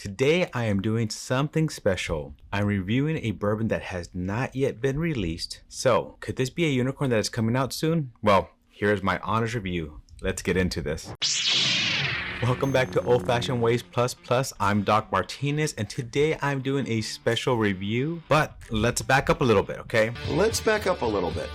Today I am doing something special. I'm reviewing a bourbon that has not yet been released. So, could this be a unicorn that is coming out soon? Well, here's my honest review. Let's get into this. Welcome back to Old Fashioned Ways Plus Plus. I'm Doc Martinez, and today I'm doing a special review. But let's back up a little bit, okay? Let's back up a little bit.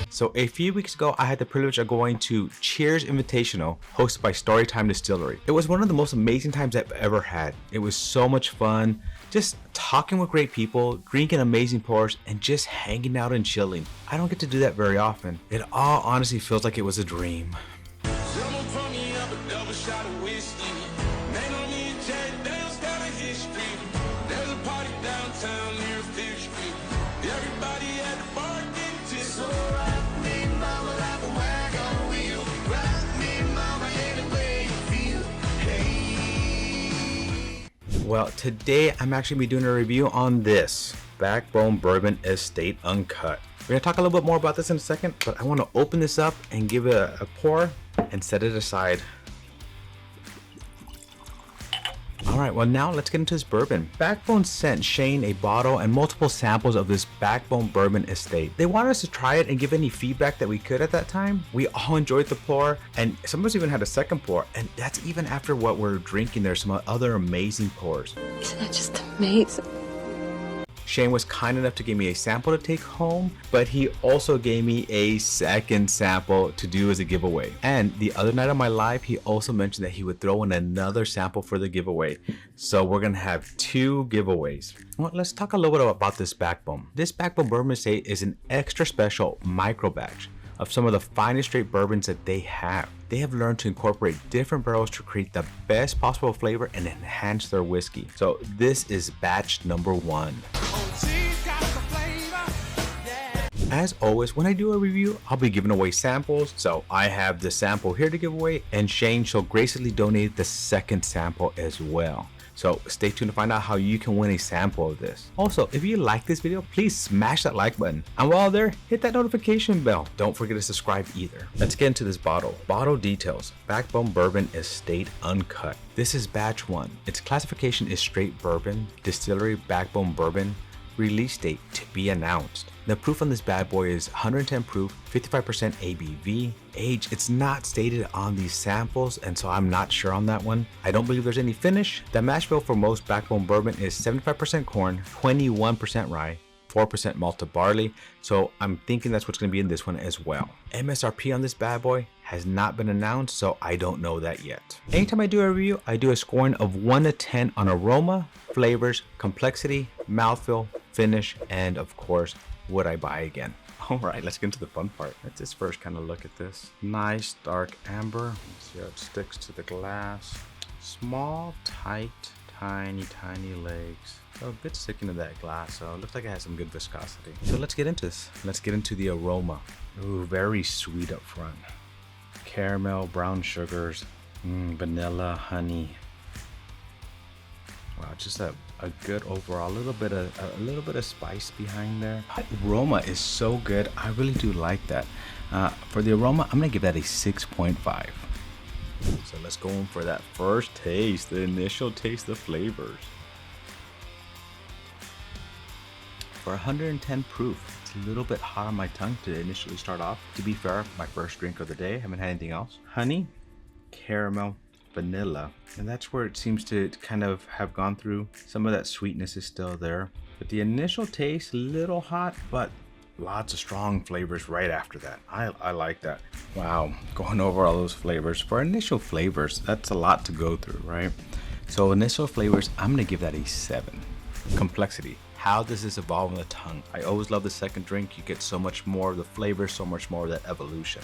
So a few weeks ago, I had the privilege of going to Cheers Invitational, hosted by Storytime Distillery. It was one of the most amazing times I've ever had. It was so much fun, just talking with great people, drinking amazing pours, and just hanging out and chilling. I don't get to do that very often. It all honestly feels like it was a dream. Well, today I'm actually be doing a review on this Backbone Bourbon Estate Uncut. We're gonna talk a little bit more about this in a second, but I want to open this up and give it a pour and set it aside. All right, well now let's get into this bourbon. Backbone sent Shane a bottle and multiple samples of this Backbone Bourbon Estate. They wanted us to try it and give any feedback that we could at that time. We all enjoyed the pour, and some of us even had a second pour, and that's even after what we're drinking. There's some other amazing pours. Isn't that just amazing? Shane was kind enough to give me a sample to take home, but he also gave me a second sample to do as a giveaway. And the other night of my live, he also mentioned that he would throw in another sample for the giveaway. So we're gonna have two giveaways. Well, let's talk a little bit about this Backbone. This Backbone Bourbon Estate is an extra special micro batch of some of the finest straight bourbons that they have. They have learned to incorporate different barrels to create the best possible flavor and enhance their whiskey. So this is batch number 1. As always, when I do a review, I'll be giving away samples. So I have the sample here to give away, and Shane shall graciously donate the second sample as well. So stay tuned to find out how you can win a sample of this. Also, if you like this video, please smash that like button. And while there, hit that notification bell. Don't forget to subscribe either. Let's get into this bottle. Bottle details. Backbone Bourbon Estate Uncut. This is batch 1. Its classification is straight bourbon. Distillery Backbone Bourbon. Release date to be announced. The proof on this bad boy is 110 proof, 55% ABV. Age, it's not stated on these samples, and so I'm not sure on that one. I don't believe there's any finish. The Mashbill for most Backbone bourbon is 75% corn, 21% rye, 4% malted barley. So I'm thinking that's what's going to be in this one as well. MSRP on this bad boy has not been announced, so I don't know that yet. Anytime I do a review, I do a scoring of 1 to 10 on aroma, flavors, complexity, mouthfeel, finish, and of course, would I buy again? All right, let's get into the fun part. Let's just first kind of look at this. Nice dark amber. Let's see how it sticks to the glass. Small, tight, tiny legs. So a bit sticking to that glass, so it looks like it has some good viscosity. So let's get into this. Let's get into the aroma. Ooh, very sweet up front. Caramel, brown sugars, vanilla, honey. Wow, just a good overall. A little bit of spice behind there. The aroma is so good. I really do like that. For the aroma, I'm gonna give that a 6.5. So let's go in for that first taste, the initial taste of flavors. For 110 proof, it's a little bit hot on my tongue to initially start off. To be fair, my first drink of the day, haven't had anything else. Honey, caramel, vanilla, and that's where it seems to kind of have gone through. Some of that sweetness is still there, but the initial taste, a little hot, but lots of strong flavors right after that. I like that. Wow, going over all those flavors. For initial flavors, that's a lot to go through, right? So initial flavors, I'm gonna give that a 7. Complexity. How does this evolve on the tongue? I always love the second drink. You get so much more of the flavor, so much more of that evolution.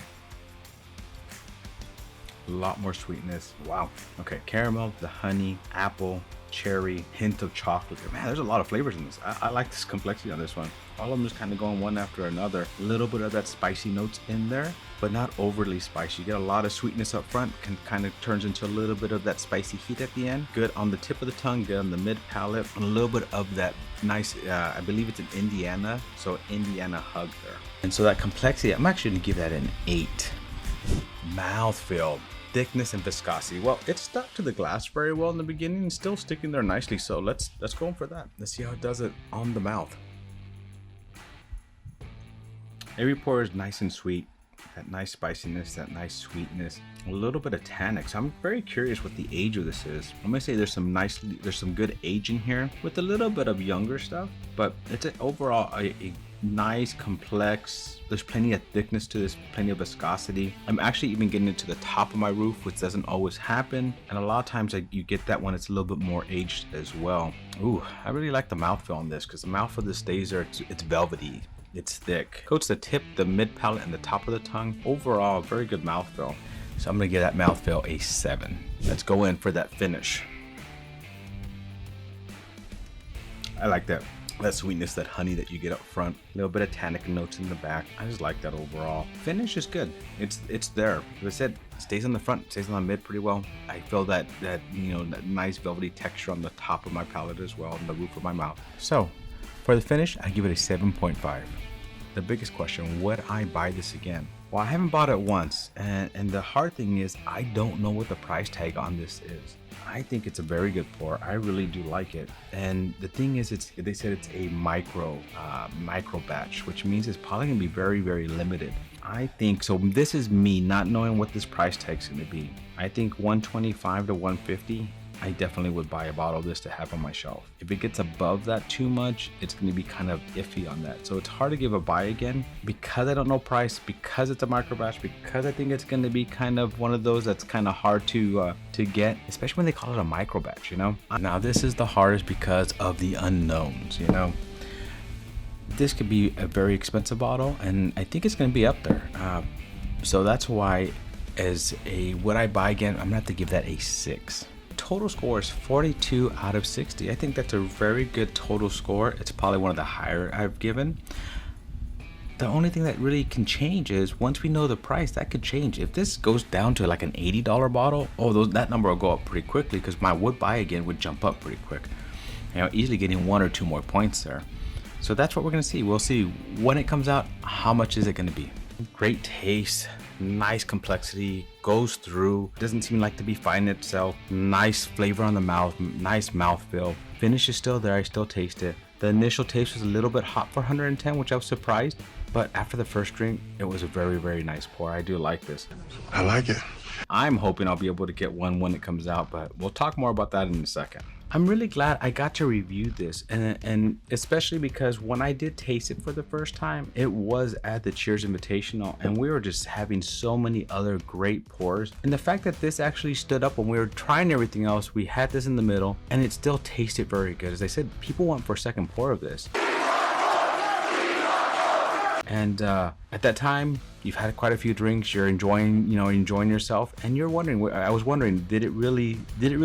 A lot more sweetness. Wow. Okay, caramel, the honey, apple, cherry, hint of chocolate. Man, there's a lot of flavors in this. I like this complexity on this one. All of them just kind of going one after another. A little bit of that spicy notes in there, but not overly spicy. You get a lot of sweetness up front, kind of turns into a little bit of that spicy heat at the end. Good on the tip of the tongue, good on the mid palate, and a little bit of that nice, I believe it's an Indiana, so Indiana hug there. And so that complexity, I'm actually gonna give that an 8. Mouthfeel. thickness and viscosity. Well, it stuck to the glass very well in the beginning, still sticking there nicely. So let's go in for that. Let's see how it does it on the mouth. Every pour is nice and sweet. That nice spiciness, that nice sweetness, a little bit of tannic. So I'm very curious what the age of this is. I'm gonna say there's some good age in here with a little bit of younger stuff, but it's overall a nice, complex. There's plenty of thickness to this, plenty of viscosity. I'm actually even getting it to the top of my roof, which doesn't always happen. And a lot of times you get that when it's a little bit more aged as well. Ooh, I really like the mouthfeel on this because the mouthfeel this stays there. It's velvety. It's thick. Coats the tip, the mid palate, and the top of the tongue. Overall, very good mouthfeel. So I'm gonna give that mouthfeel a 7. Let's go in for that finish. I like that sweetness, that honey that you get up front. A little bit of tannic notes in the back. I just like that overall. Finish is good. It's there. As I said, it stays on the front, stays on the mid pretty well. I feel that that nice velvety texture on the top of my palate as well, and the roof of my mouth. So for the finish, I give it a 7.5. The biggest question, would I buy this again? Well, I haven't bought it once, and the hard thing is I don't know what the price tag on this is. I think it's a very good pour. I really do like it. And the thing is, they said it's a micro batch, which means it's probably gonna be very, very limited. I think so. This is me not knowing what this price tag's gonna be. I think 125 to 150. I definitely would buy a bottle of this to have on my shelf. If it gets above that too much, it's going to be kind of iffy on that. So it's hard to give a buy again because I don't know price, because it's a micro batch, because I think it's going to be kind of one of those that's kind of hard to get, especially when they call it a micro batch, Now this is the hardest because of the unknowns, This could be a very expensive bottle, and I think it's going to be up there. So that's why, would I buy again? I'm going to have to give that a 6. Total score is 42 out of 60. I think that's a very good total score. It's probably one of the higher I've given. The only thing that really can change is once we know the price, that could change. If this goes down to like an $80 bottle, that number will go up pretty quickly because my would buy again would jump up pretty quick. Easily getting 1 or 2 more points there. So that's what we're gonna see. We'll see when it comes out, how much is it gonna be. Great taste, nice complexity, goes through, doesn't seem like to be fighting itself. Nice flavor on the mouth, nice mouthfeel. Finish is still there, I still taste it. The initial taste was a little bit hot for 110, which I was surprised. But after the first drink, it was a very, very nice pour. I do like this. I like it. I'm hoping I'll be able to get one when it comes out, but we'll talk more about that in a second. I'm really glad I got to review this, and especially because when I did taste it for the first time, it was at the Cheers Invitational, and we were just having so many other great pours. And the fact that this actually stood up when we were trying everything else, we had this in the middle, and it still tasted very good. As I said, people want for a second pour of this. And at that time, you've had quite a few drinks. You're enjoying yourself, and you're wondering. I was wondering, did it really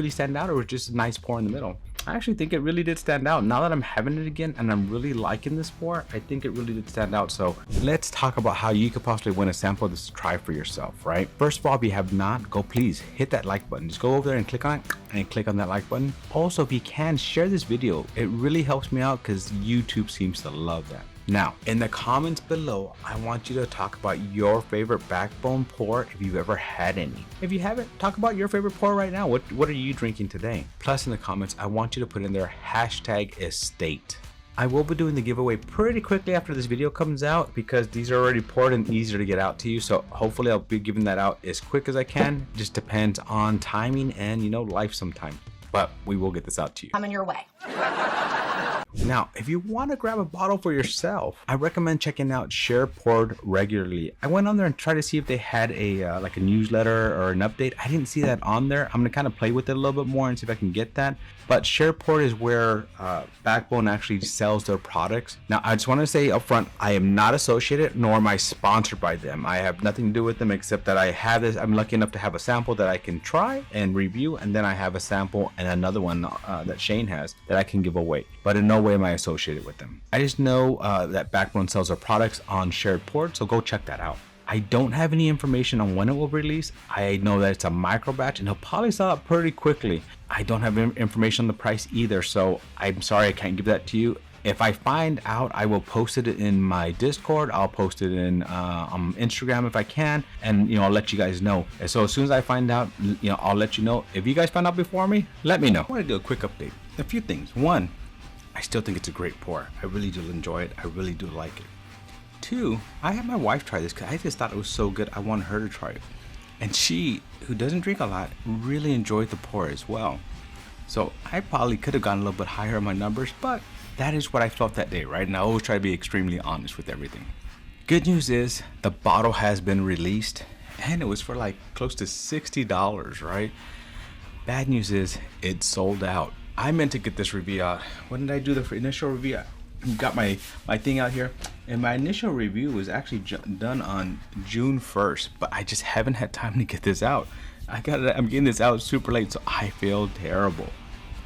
stand out, or was it just a nice pour in the middle? I actually think it really did stand out. Now that I'm having it again, and I'm really liking this pour, I think it really did stand out. So let's talk about how you could possibly win a sample of this to try for yourself, right? First of all, if you have not, please hit that like button. Just go over there and click on it, and click on that like button. Also, if you can, share this video. It really helps me out because YouTube seems to love that. Now, in the comments below, I want you to talk about your favorite backbone pour if you've ever had any. If you haven't, talk about your favorite pour right now. What are you drinking today? Plus, in the comments, I want you to put in there #estate. I will be doing the giveaway pretty quickly after this video comes out because these are already poured and easier to get out to you. So hopefully I'll be giving that out as quick as I can. Just depends on timing and life sometimes. But we will get this out to you. Coming your way. Now, if you want to grab a bottle for yourself, I recommend checking out Share Poured regularly. I went on there and tried to see if they had a like a newsletter or an update. I didn't see that on there. I'm gonna kind of play with it a little bit more and see if I can get that. But Share Poured is where Backbone actually sells their products. Now, I just want to say up front, I am not associated nor am I sponsored by them. I have nothing to do with them except that I have this. I'm lucky enough to have a sample that I can try and review, and then I have a sample and another one that Shane has that I can give away. But in no way am I associated with them. I just know that Backbone sells their products on Shared Poured, so go check that out. I don't have any information on when it will release. I know that it's a micro batch and he'll probably sell it pretty quickly. I don't have information on the price either, so I'm sorry I can't give that to you. If I find out, I will post it in my Discord. I'll post it in on Instagram if I can, and I'll let you guys know. And so as soon as I find out, I'll let you know. If you guys find out before me, let me know. I want to do a quick update. A few things. One, I still think it's a great pour. I really do enjoy it. I really do like it. Two, I had my wife try this because I just thought it was so good. I wanted her to try it, and she, who doesn't drink a lot, really enjoyed the pour as well. So I probably could have gone a little bit higher on my numbers, but that is what I felt that day, right? And I always try to be extremely honest with everything. Good news is the bottle has been released, and it was for like close to $60, right? Bad news is it sold out. I meant to get this review out. When did I do the initial review? I got my thing out here, and my initial review was actually done on June 1st, but I just haven't had time to get this out. I'm getting this out super late, so I feel terrible.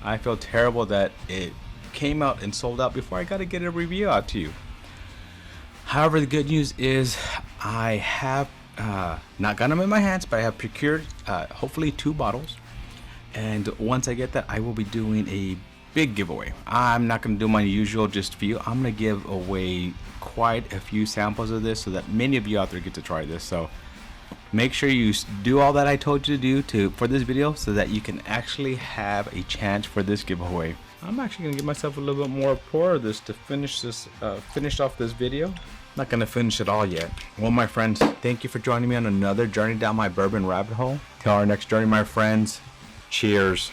I feel terrible that it came out and sold out before I got to get a review out to you. However, the good news is I have not got them in my hands, but I have procured hopefully 2 bottles, and once I get that, I will be doing a big giveaway. I'm not going to do my usual just for you. I'm going to give away quite a few samples of this so that many of you out there get to try this. So make sure you do all that I told you to do for this video so that you can actually have a chance for this giveaway. I'm actually gonna give myself a little bit more pour of this to finish off this video. Not gonna finish it all yet. Well, my friends, thank you for joining me on another journey down my bourbon rabbit hole. Till our next journey, my friends, cheers.